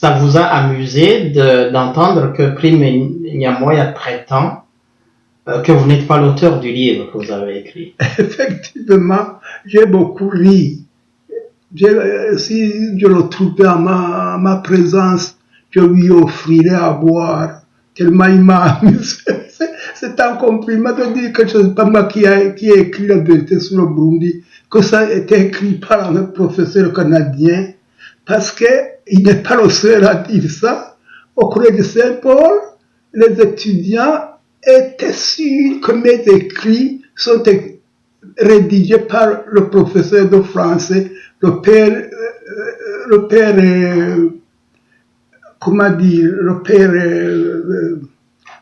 ça vous a amusé d'entendre que Prime Nyamoya prétend que vous n'êtes pas l'auteur du livre que vous avez écrit? Effectivement, j'ai beaucoup ri. Si je le trouvais à ma présence, je lui offrirais à boire, tellement il m'a amusé. C'est un compliment de dire que ce n'est pas moi qui ai écrit la vérité sur le Burundi, que ça a été écrit par un professeur canadien, parce qu'il n'est pas le seul à dire ça. Au collège de Saint-Paul, les étudiants étaient sûrs que mes écrits sont rédigés par le professeur de français, le père, comment dire, le père,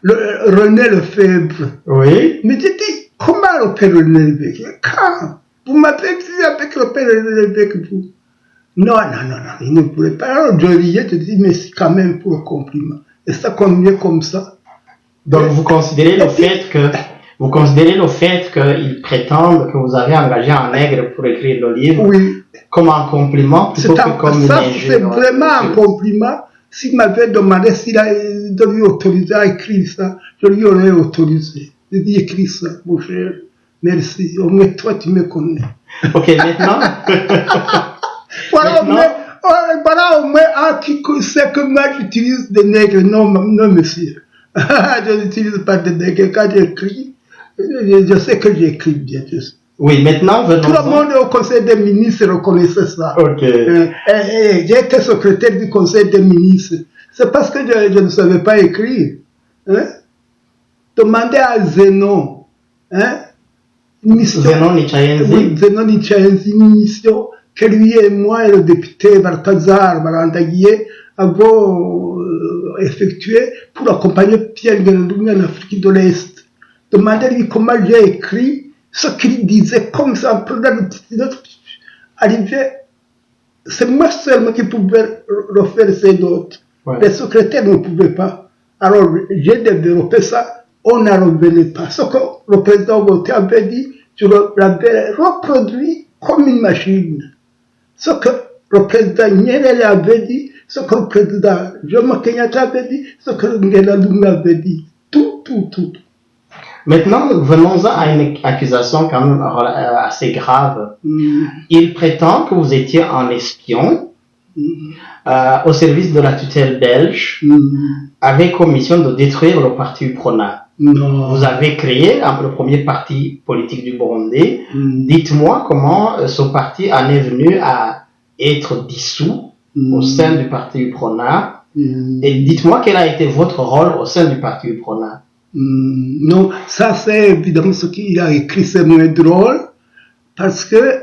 René Lefebvre. Oui. Mais j'ai dit, comment le père René Lefebvre? Quand? Vous m'avez dit avec le père René Lefebvre? Non, il ne voulait pas. Alors je riais, je dis, mais c'est quand même pour le compliment. Et ça continue comme ça. Donc vous considérez le fait qu'ils prétendent que vous avez engagé un nègre pour écrire le livre, oui, comme un compliment plutôt que comme une injure? C'est vraiment un compliment. S'il m'avait demandé de lui autoriser à écrire ça, je lui aurais autorisé. Je dis, écris ça, mon cher. Merci. Au moins, toi, tu me connais. Ok, maintenant. Voilà, au moins, qui sait que moi, j'utilise des nègres. Non, monsieur. Je n'utilise pas de nègres. Quand j'écris, je sais que j'écris bien. Oui, maintenant, tout le monde au Conseil des ministres reconnaissait ça. Ok. J'ai été secrétaire du Conseil des ministres. C'est parce que je ne savais pas écrire. Hein? Demandez à Zénon. Hein? Zénon Nichayenzi. Oui, Zénon Nichayenzi, une mission que lui et moi et le député Balthazar Barandaguier avons effectuée pour accompagner Pierre Ngelundumi en Afrique de l'Est. Demandez-lui comment j'ai écrit ce qu'il disait, comme ça, un peu arrivé. C'est moi seulement qui pouvais le faire, c'est d'autres. Ouais. Les secrétaires ne pouvaient pas. Alors, j'ai développé ça, on n'en revenait pas. Ce que le président Gauthier avait dit, je l'avais reproduit comme une machine. Ce que le président Nyerere avait dit, ce que le président Jomo Kenyatta avait dit, ce que Ngelundumi avait dit. Tout. Maintenant, venons-en à une accusation quand même assez grave. Il prétend que vous étiez un espion au service de la tutelle belge avec comme mission de détruire le parti UPRONA. Vous avez créé le premier parti politique du Burundi. Dites-moi comment ce parti en est venu à être dissous au sein du parti UPRONA. Et dites-moi quel a été votre rôle au sein du parti UPRONA. Non, ça c'est évidemment ce qu'il a écrit, c'est moins drôle, parce que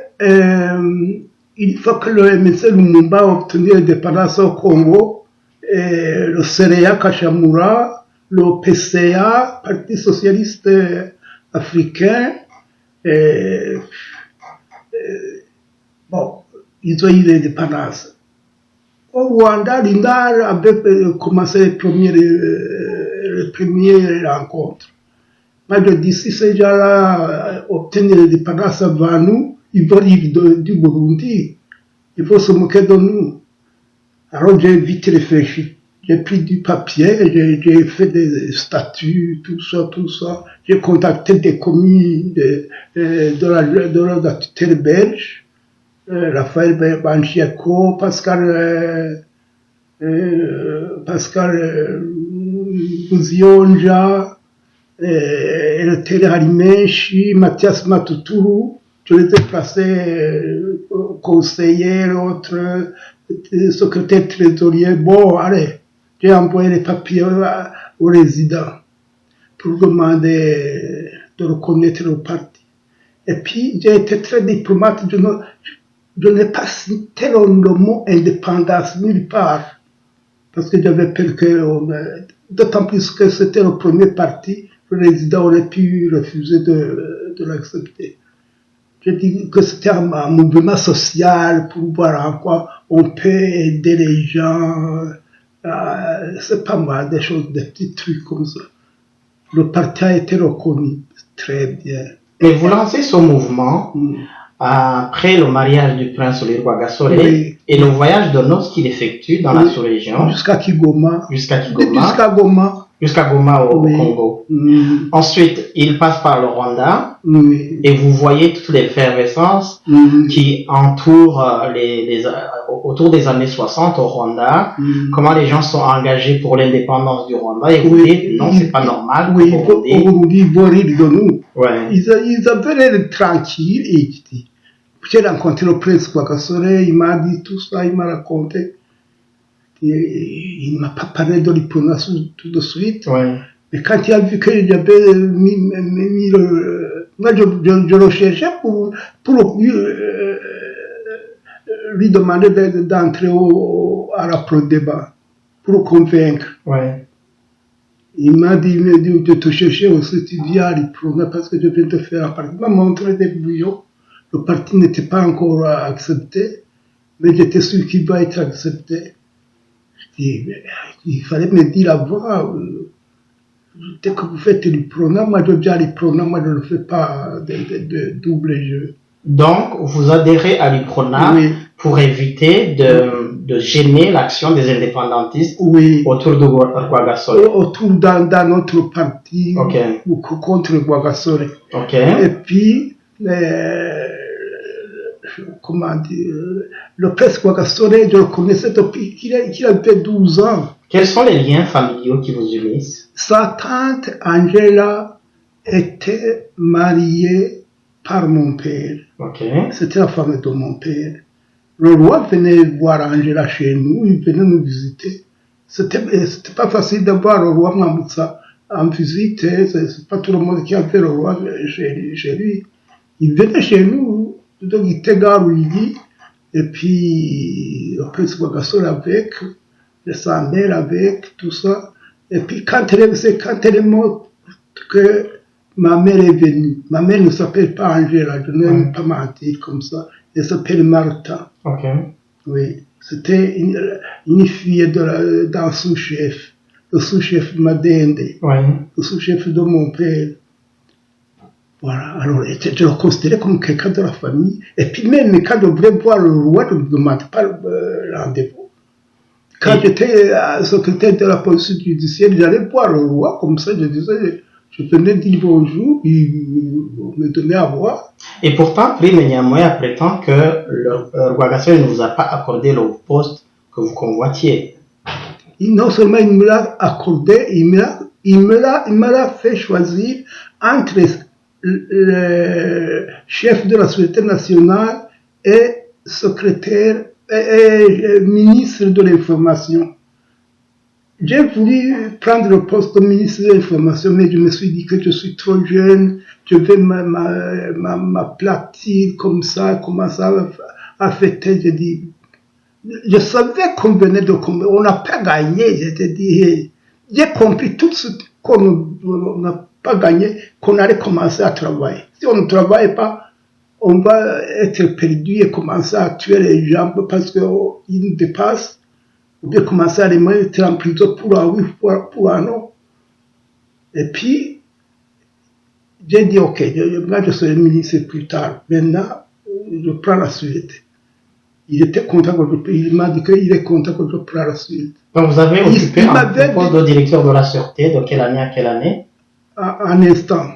il faut que le MSL Lumumba a obtenu l'indépendance au Congo, le CREA Kachamura, le PCA, Parti Socialiste Africain, bon, ils ont eu l'indépendance. Au Rwanda, l'INDAR avait commencé les premières rencontres. Moi, je dis, si ces gens-là obtiennent l'indépendance avant nous, ils vont vivre du Burundi. Il faut se moquer de nous. Alors, j'ai vite réfléchi. J'ai pris du papier, j'ai fait des statuts, tout ça. J'ai contacté des communes de la tutelle belge, Raphaël Banchiako, Pascal Buzionja, Eletere Harimenshi, Mathias Matuturu. Je les ai placés conseillers, autres, secrétaire trésorier. Bon, allez, j'ai envoyé les papiers au résident pour demander de reconnaître le parti. Et puis, j'ai été très diplomate. Je n'ai pas cité le mot indépendance nulle part. Parce que j'avais peur que, d'autant plus que c'était le premier parti, le résident aurait pu refuser de l'accepter. J'ai dit que c'était un mouvement social pour voir en quoi on peut aider les gens. C'est pas mal, des petits trucs comme ça. Le parti a été reconnu très bien. Et vous lancez ce mouvement après le mariage du prince Olirwa Gasore. Oui. Et le voyage de noces qu'il effectue dans la sous-région. Jusqu'à Kigoma. Jusqu'à Kigoma. Jusqu'à Goma. Jusqu'à Goma au Congo. Ensuite, il passe par le Rwanda. Et vous voyez toute l'effervescence qui entoure autour des années 60 au Rwanda. Comment les gens sont engagés pour l'indépendance du Rwanda. Et vous dites, non, c'est pas normal. Oui, ils vont rire de nous. Ouais. Ils avaient l'air tranquilles et j'ai rencontré le prince Rwagasore, il m'a dit tout ça, il m'a raconté. Il ne m'a pas parlé de l'hypnose tout de suite. Ouais. Mais quand il a vu que j'avais mis moi, je le cherchais pour lui demander d'entrer à la pro-débat, pour le convaincre. Ouais. Il m'a dit de te chercher au étudiant à l'hypnose parce que je viens de faire un parti. Il m'a montré des bouillons. Le parti n'était pas encore accepté, mais j'étais sûr qu'il va être accepté. Il fallait me dire avant, dès que vous faites l'hypnose, moi je dis à l'hypnose, moi je ne fais pas de double jeu. Donc, vous adhérez à l'UPRONA pour éviter de gêner l'action des indépendantistes autour de Rwagasore. Autour dans notre parti ou contre Rwagasore. Et puis, comment dire, le prince Rwagasore, je le connaissais depuis qu'il avait 12 ans. Quels sont les liens familiaux qui vous unissent? Sa tante Angela était mariée par mon père. C'était la femme de mon père. Le roi venait voir Angela chez nous, il venait nous visiter. C'était pas facile d'avoir le roi Mamoussa en visite, c'est pas tout le monde qui avait le roi chez lui. Il venait chez nous, donc il était Garouigi, et puis le prince Rwagasore avec, sa mère avec, tout ça. Et puis quand elle est morte, que ma mère est venue. Ma mère ne s'appelle pas Angela, je ne vais pas mentir comme ça. Elle s'appelle Martha. Oui, c'était une fille d'un sous-chef, le sous-chef Madende, le sous-chef de mon père. Voilà, alors je le considérais comme quelqu'un de la famille. Et puis même quand je voulais voir le roi, je ne me demandais pas le rendez-vous. Quand j'étais secrétaire de la police judiciaire, j'allais voir le roi, comme ça, je disais, je venais dire bonjour, il me donnait à voir. Et pourtant, Prime Nyamoya prétend que le Rwagasore ne vous a pas accordé le poste que vous convoitiez. Non seulement il me l'a accordé, il me l'a fait choisir entre le chef de la Sûreté nationale et secrétaire et ministre de l'information. J'ai voulu prendre le poste de ministre de l'information, mais je me suis dit que je suis trop jeune, je vais m'aplatir comme ça, commencer à fêter. J'ai dit, je savais qu'on venait on n'a pas gagné, j'ai dit, j'ai compris tout ce qu'on n'a pas gagné, qu'on allait commencer à travailler. Si on ne travaille pas, on va être perdu et commencer à tuer les gens parce qu'ils nous dépassent. Ou bien commencer à les mettre en prison pour un oui, pour un non. Et puis, j'ai dit, ok, moi je serai ministre plus tard. Maintenant, je prends la suite. Il était content il m'a dit qu'il est content que je prenne la suite. Donc vous avez occupé un poste de directeur de la sûreté, de quelle année à quelle année? Un instant.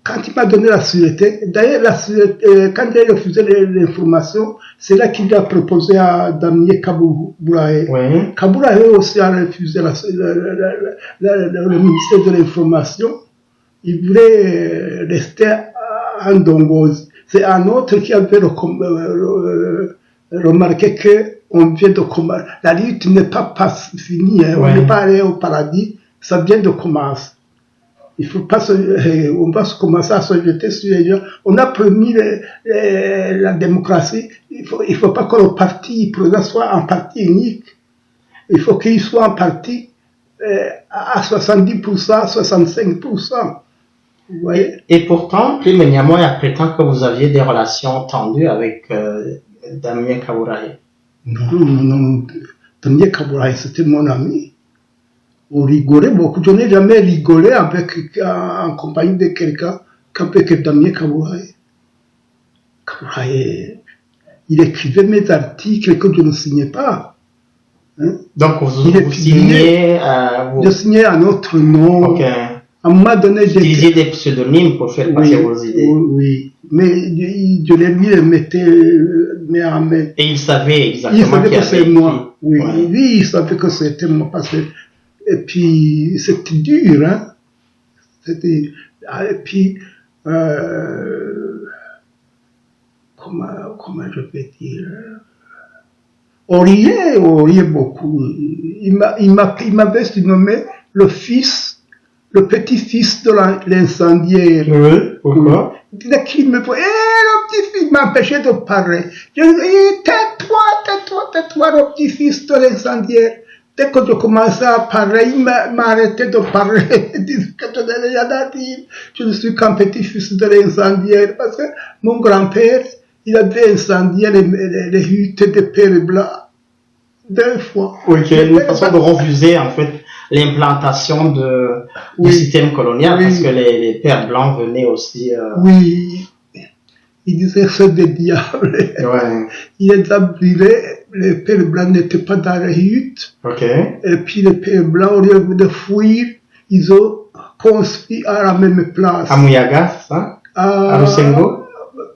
Quand il m'a donné la sûreté, d'ailleurs, quand il a refusé l'information, c'est là qu'il a proposé à Damien Kabouraé. Kabouraé aussi a refusé le ministère de l'information. Il voulait rester en Ndongozi. C'est un autre qui avait remarqué qu'on vient de commencer. La lutte n'est pas finie, hein. On n'est pas allé au paradis, ça vient de commencer. Il faut pas on va commencer à se jeter sur les gens. On a promis la démocratie. Il faut pas que le parti soit un parti unique. Il faut qu'il soit un parti à 70%, 65%. Vous voyez? Et pourtant, Prime Nyamoya prétend que vous aviez des relations tendues avec Damien Kabouraé. Non. Damien Kabouraé, c'était mon ami. On rigolait beaucoup. Je n'ai jamais rigolé en compagnie de quelqu'un qu'avec Damien Kabouraé. Il écrivait mes articles que je ne signais pas. Hein? Donc, vous signez... Je signais à notre nom. Ok. À un moment donné, j'ai utilisé des pseudonymes pour faire passer vos idées. Oui, mais je les mettais main en main. Et il savait exactement que c'est moi. Oui, ouais. Lui, il savait que c'était moi. Et puis, c'était dur, hein. Et puis, comment je peux dire, on riait beaucoup. Il m'avait surnommé le petit-fils de l'incendiaire. Oui, pourquoi? Dès qu'il me voyait, le petit-fils m'empêchait de parler. Je dis, tais-toi, le petit-fils de l'incendiaire. Dès que je commençais à parler, il m'arrêtait de parler. Il disait que je n'ai rien à dire. Je ne suis qu'un petit-fils de l'incendiaire. Parce que mon grand-père, il avait incendié les huttes de Père Blanc 2 fois. Ok, une façon de refuser en fait l'implantation du système colonial, parce que les Pères Blancs venaient aussi... Oui, il disait c'est des diables. Ouais. Il les a brûlés, les Pères Blancs n'étaient pas dans les huttes. Ok. Et puis les Pères Blancs, au lieu de fuir, ils ont construit à la même place. À Mouyaga, c'est ça? À Lusengo?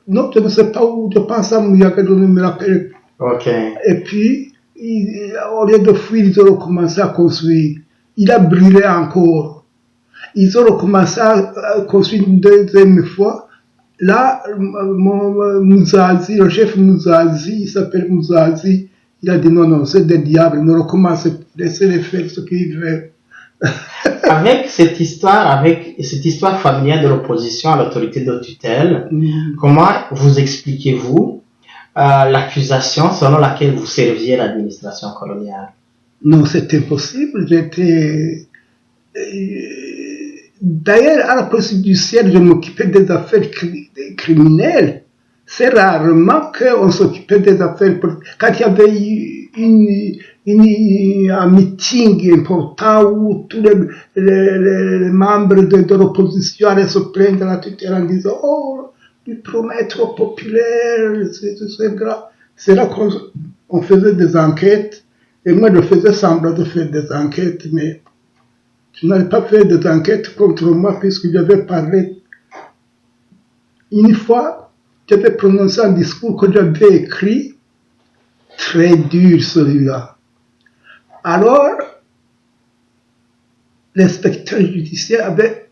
Non, je ne sais pas où, je pense à Mouyaga, je ne me rappelle. Ok. Et puis, au lieu de fuir, ils ont recommencé à construire. Il a brûlé encore. Ils ont recommencé à construire une deuxième fois. Là, Mouzazi, le chef Mouzazi, il s'appelle Mouzazi, il a dit non, c'est des diables, ne recommencez pas, laissez-les faire ce qu'ils veulent. Avec cette histoire familiale de l'opposition à l'autorité de tutelle, comment vous expliquez-vous l'accusation selon laquelle vous serviez l'administration coloniale? Non, c'est impossible. D'ailleurs, à la police judiciaire, je m'occupais des affaires criminelles. C'est rarement qu'on s'occupait des affaires politiques. Quand il y avait un meeting important où tous les membres de l'opposition allaient se plaindre à la tutelle en disant « Oh, du promet trop populaire, c'est grave ». C'est là qu'on faisait des enquêtes. Et moi, je faisais semblant de faire des enquêtes, mais je n'avais pas fait des enquêtes contre moi puisque j'avais parlé. Une fois, j'avais prononcé un discours que j'avais écrit, très dur celui-là. Alors, l'inspecteur judiciaire avait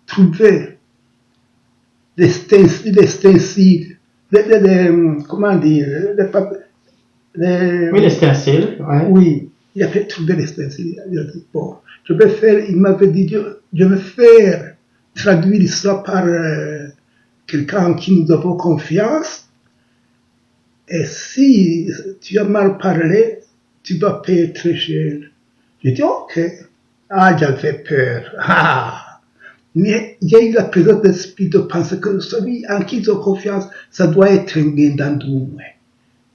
trouvé les stenciles, comment dire, oui, les stenciles. Ouais. Oui, il avait trouvé les stenciles. Il a dit, bon, il m'avait dit, je vais faire traduire ça par quelqu'un en qui nous avons confiance. Et si tu as mal parlé, tu vas payer très cher. J'ai dit, ok. Ah, j'avais peur. Ah. Mais il y a eu la présence d'esprit de penser que celui en qui ils ont confiance, ça doit être un Gendandoume.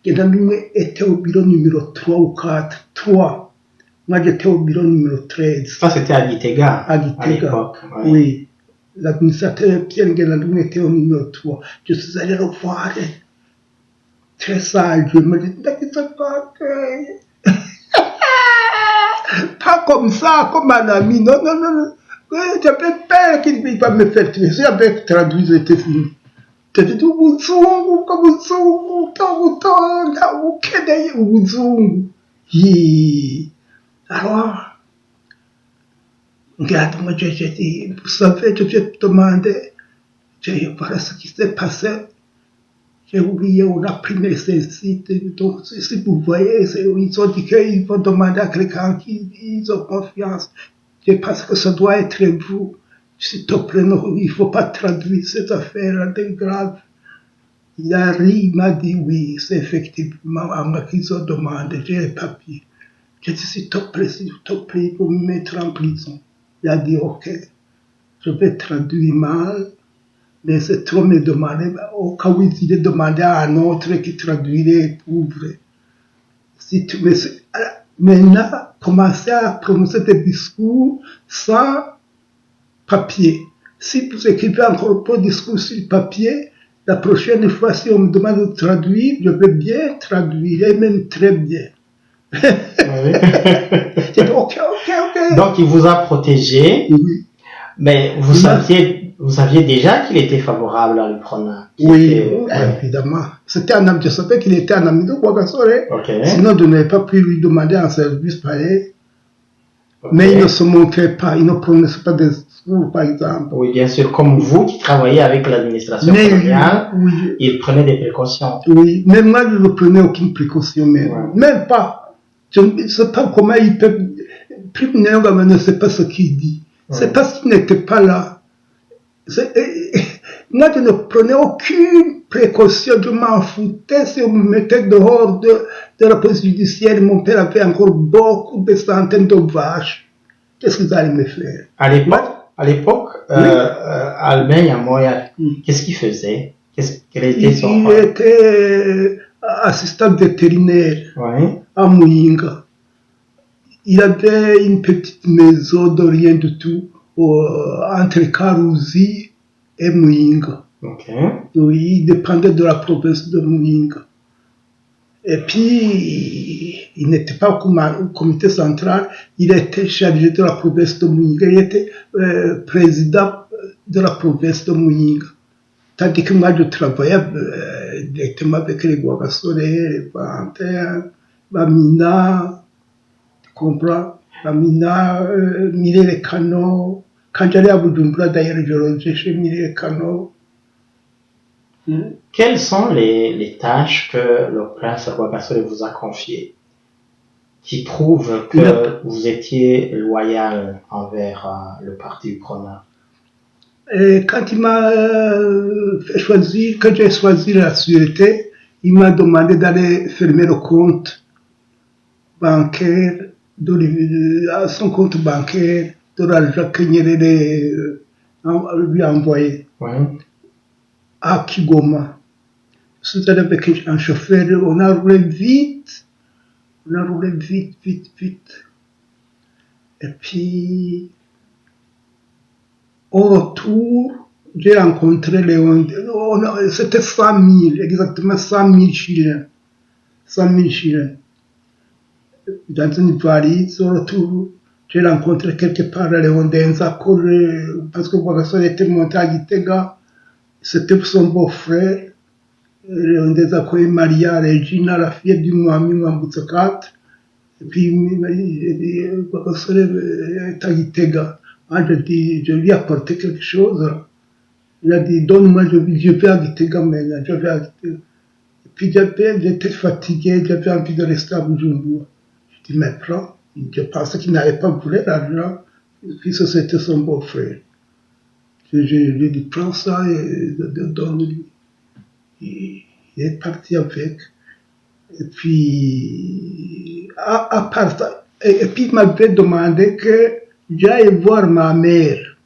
Gendandoume était au bureau numéro 3 ou 4. 3. Moi, j'étais au bureau numéro 13. Ça, c'était à Gitega. À l'époque. Ouais. Oui. L'administrateur Pierre Gendandoume était au numéro 3. Je suis allé le voir. Très sage. Je me dis, pas comme ça, comme un ami. Non. J'avais peur qu'il va me faire tuer. Si j'avais traduit, c'était fini. J'avais dit, Ubuzungu. Alors, regarde-moi, j'ai dit, vous savez, je vais te demander, voilà ce qui s'est passé. J'ai oublié, on a pris mes sites. Donc, si vous voyez, ils ont dit qu'ils vont demander à quelqu'un qui ils ont confiance. Je pense que ça doit être vous. S'il te plaît, non, il ne faut pas traduire cette affaire, c'est grave. Il a ri, il m'a dit oui, c'est effectivement à moi qu'ils ont demandé, j'ai les papiers. J'ai dit, s'il te plaît, il faut me mettre en prison. Il a dit, ok, je vais traduire mal. Mais c'est trop me demander, au cas où il est demandé à un autre qui traduirait pour vrai. Si tu me... Maintenant, commencer à prononcer des discours sans papier. Si vous écrivez encore un discours sur papier, La prochaine fois, si on me demande de traduire, je vais bien traduire, et même très bien. Oui. J'ai dit, ok. Donc, il vous a protégé, Oui. mais vous saviez déjà qu'il était favorable à l'UPRONA. Oui, évidemment. Je savais qu'il était un ami de Rwagasore. Okay. Sinon, je n'avais pas pu lui demander un service pareil. Okay. Mais il ne se montrait pas, il ne prononçait pas des discours, par exemple. Oui, bien sûr. Comme vous qui travaillez avec l'administration coloniale, oui, il prenait des précautions. Oui, mais moi, je ne prenais aucune précaution, même pas. Je ne sais pas comment il peut. Plus ne sait pas ce qu'il dit. C'est parce qu'il n'était pas là. Moi, je ne prenais aucune précaution, je m'en foutais si on me mettait dehors de la police judiciaire. Mon père avait encore beaucoup de centaines de vaches. Qu'est-ce qu'ils allaient me faire? À l'époque, Albin Yamoya, qu'est-ce qu'il faisait? Quel était son rôle? Il était assistant vétérinaire à Muyinga. Il avait une petite maison de rien du tout entre Karuzi et Muyinga. Il dépendait de la province de Muyinga. Et puis, il n'était pas au comité central, il était chargé de la province de Muyinga. Il était président de la province de Muyinga. Tandis que moi, je travaillais directement avec les Rwagasore, les Bantin, Bamina, tu comprends? Bamina, Mirele Kano. Quand j'allais à Bujumbura, d'ailleurs, je logeais chez Mirele Kano. Quelles sont les tâches que le prince Rwagasore vous a confiées qui prouvent que vous étiez loyal envers le parti UPRONA? Quand il m'a choisi, quand j'ai choisi la sûreté, il m'a demandé d'aller fermer le compte bancaire, son compte bancaire, de l'argent que Nyerere lui a envoyé à Kigoma. Je suis allé avec un chauffeur, on a roulé vite. Et puis, au retour, j'ai rencontré Léon. C'était 100 000, exactement 100 000 Chiliens. 100 000 Chiliens. Dans une valise, au retour, j'ai rencontré quelque part Léon Denza, parce que Rwagasore était monté à Gitega. C'était son beau-frère. Léon Denza est marié à Regina, la fille du Mwami Mwambutsakat. Et puis, Rwagasore est à Gitega. Je lui ai apporté quelque chose. Il a dit, donne-moi, je vais à Gitega maintenant, je vais à Gitega. Et puis j'étais fatigué, j'avais envie de rester à Bujumbura. Je dis, mais prends. Je pensais qu'il n'avait pas voulu l'argent, puis c'était son beau-frère. Je lui ai dit, prends ça et donne-lui. Il est parti avec. Et puis, à part ça, et puis il m'avait demandé que j'aille voir ma mère.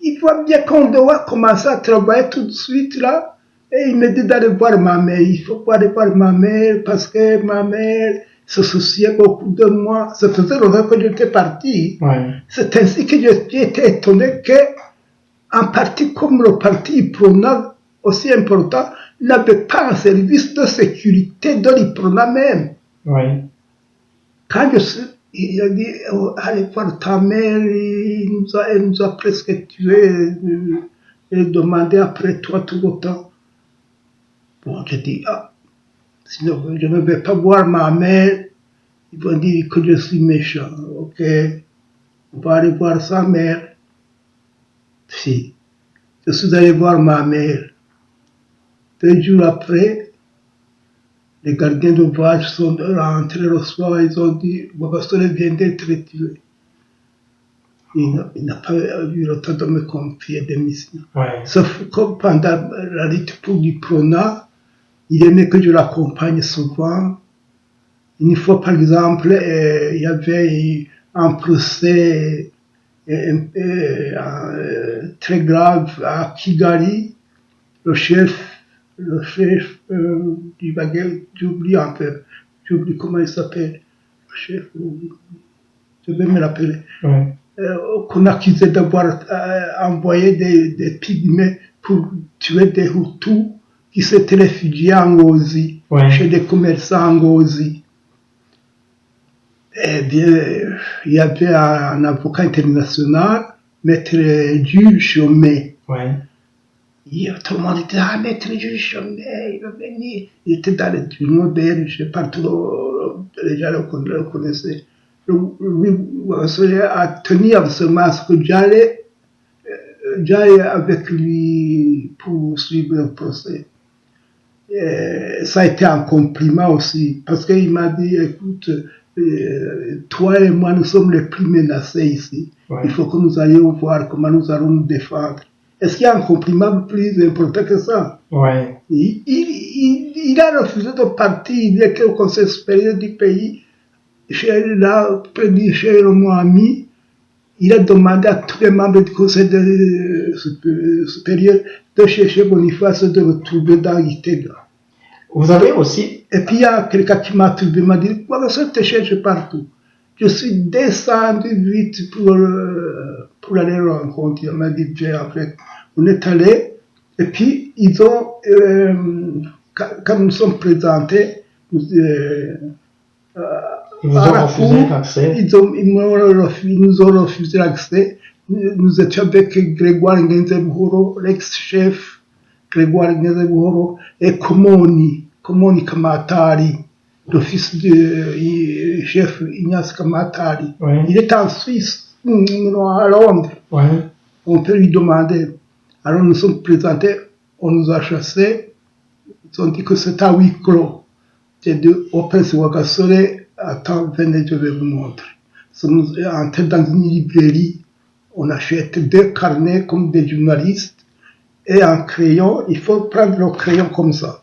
Il voit bien qu'on doit commencer à travailler tout de suite là. Et il me dit d'aller voir ma mère. Il faut aller voir ma mère parce que ma mère se souciait beaucoup de moi. Ça faisait longtemps que j'étais parti. C'est ainsi que j'ai été étonné qu'un parti comme le parti UPRONA, aussi important, n'avait pas un service de sécurité de l'UPRONA même. Quand il a dit, allez voir ta mère, elle nous a presque tués, et demandé après toi tout le temps. Bon, j'ai dit, sinon je ne vais pas voir ma mère, ils vont dire que je suis méchant, ok, on va aller voir sa mère. Si, je suis allé voir ma mère. 2 jours après, les gardiens de vaches sont rentrés le soir, ils ont dit, Rwagasore vient d'être tué. Il n'a pas eu le temps de me confier des missions. Sauf que pendant la lutte pour l'UPRONA, il aimait que je l'accompagne souvent. Une fois, par exemple, il y avait un procès très grave à Kigali. Le chef du baguette, j'oublie un peu, j'oublie comment il s'appelle, le chef, je vais me rappeler, qu'on accusait d'avoir envoyé des pygmées pour tuer des Hutus qui s'étaient réfugiés en Ngozi, chez des commerçants en Ngozi. Eh bien, il y avait un avocat international, Maître Jules Chaumet. Tout le monde était, Maître Jules Chaumet, il va venir. Il était dans les journaux belges, partout, les gens le connaissaient. Lui, a tenu absolument ce que j'allais avec lui pour suivre le procès. Ça a été un compliment aussi, parce qu'il m'a dit, écoute, toi et moi, nous sommes les plus menacés ici. Il faut que nous allions voir comment nous allons nous défendre. Est-ce qu'il y a un compliment plus important que ça? Il a refusé de partir. Il était au conseil supérieur du pays, chez le Moami. Il a demandé à tous les membres du conseil supérieur de chercher Boniface de le trouver dans Gitega. Vous avez aussi... Et puis il y a quelqu'un qui m'a trouvé, m'a dit, voilà, ça te cherche partout. Je suis descendu vite pour aller le rencontrer. Il m'a dit, viens avec. On est allé, et puis ils ont, quand nous sommes présentés, ils vous ont refusé l'accès. Ils nous ont refusé l'accès. Nous étions avec Grégoire Ngenzebuhoro, l'ex-chef Grégoire Ngenzebuhoro, et Komoni Kamatari, le fils du chef Ignace Kamatari. Il est en Suisse, à Londres. On peut lui demander. Alors nous sommes présentés, on nous a chassés, ils ont dit que c'était à huis clos. J'ai dit au prince Wagasore, attends, venez, je vais vous montrer. Nous sommes entrés dans une librairie, on achète 2 carnets comme des journalistes, et un crayon, il faut prendre le crayon comme ça.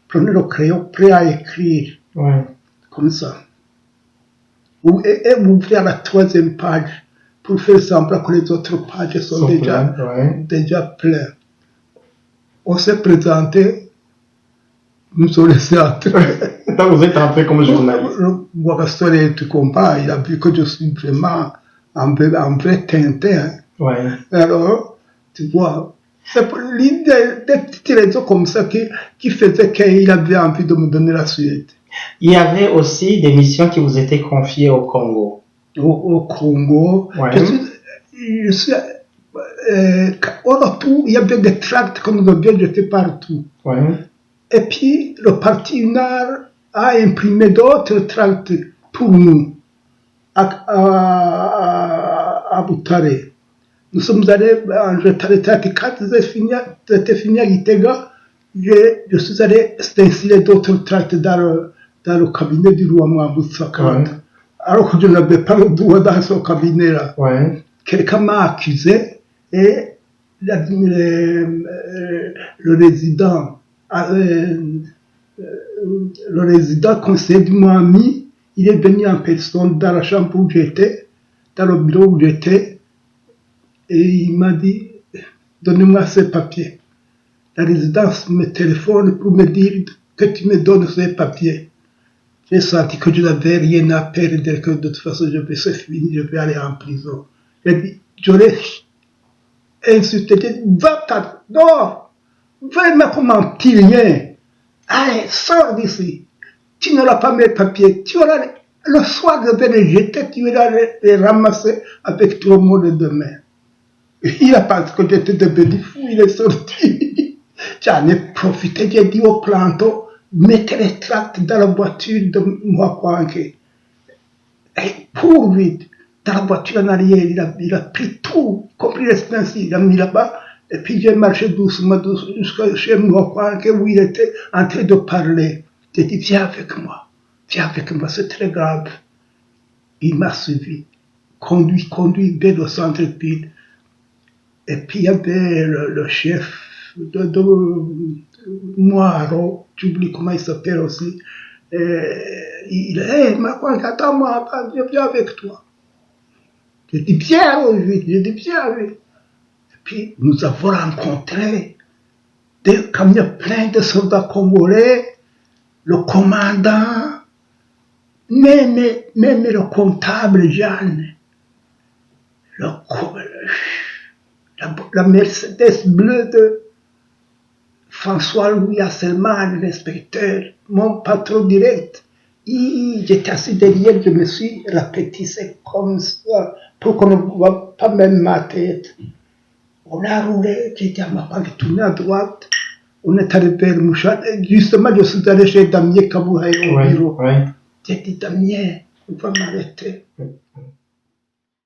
Prenez le crayon prêt à écrire, comme ça. Et vous ouvrez à la 3e page, pour faire semblant que les autres pages sont déjà pleines. On s'est présenté, nous ont laissé entrer. Vous êtes entré comme journaliste. Wagasore, tu comprends, il a vu que je suis vraiment un vrai Tintin. Alors, tu vois, c'est l'une des petites raisons comme ça qui faisait qu'il avait envie de me donner la suite. Il y avait aussi des missions qui vous étaient confiées au Congo. Au Congo. Je suis au retour, il y avait des tracts que nous avions jetés partout. Et puis, le parti UNAR a imprimé d'autres tracts pour nous à Butare. Nous sommes allés en retard. Quand c'était fini à Gitega, je suis allé stenciler d'autres tracts dans le cabinet du roi Mohamed Sakanda. Alors que je n'avais pas le droit dans ce cabinet-là. Quelqu'un m'a accusé et le résident conseiller du Moami, il est venu en personne dans la chambre où j'étais, dans le bureau où j'étais, et il m'a dit, donnez-moi ces papiers. La résidence me téléphone pour me dire que tu me donnes ces papiers. J'ai senti que je n'avais rien à perdre, que de toute façon, c'est fini, je vais aller en prison. J'ai dit, j'aurais insulté, j'ai dit, va-t'en, non, vraiment comment rien. Allez, sors d'ici. Tu n'auras pas mes papiers, tu auras, le soir, je vais les jeter, tu iras les ramasser avec tout le monde demain. Il a pensé que j'étais devenu fou, il est sorti. J'en ai profité, j'ai dit au planton, mettez les tracts dans la voiture de Mwakwanke. Et pour vite, dans la voiture en arrière, il a pris tout, compris les stencils, il a mis là-bas. Et puis j'ai marché doucement jusqu'à chez Mwakwanke où il était en train de parler. J'ai dit, viens avec moi, c'est très grave. Il m'a suivi, conduit vers le centre-ville. Et puis il y avait le chef de Moiro, j'oublie comment il s'appelle aussi. Il dit, hey, Mwakwanke, attends-moi, viens avec toi. J'ai dit, viens, oui. Et puis nous avons rencontré des camions pleins de soldats congolais, le commandant, même le comptable Jeanne, la Mercedes bleue François-Louis Asselman, l'inspecteur, mon patron direct. J'étais assis derrière, je me suis rapetissé comme ça pour qu'on ne voit pas même ma tête. On a roulé, j'ai dit à ma femme de tourner à droite. On est arrivé à Mouchat. Justement, je suis allé chez Damien Kabouhaï au bureau. J'ai dit, Damien, on va m'arrêter.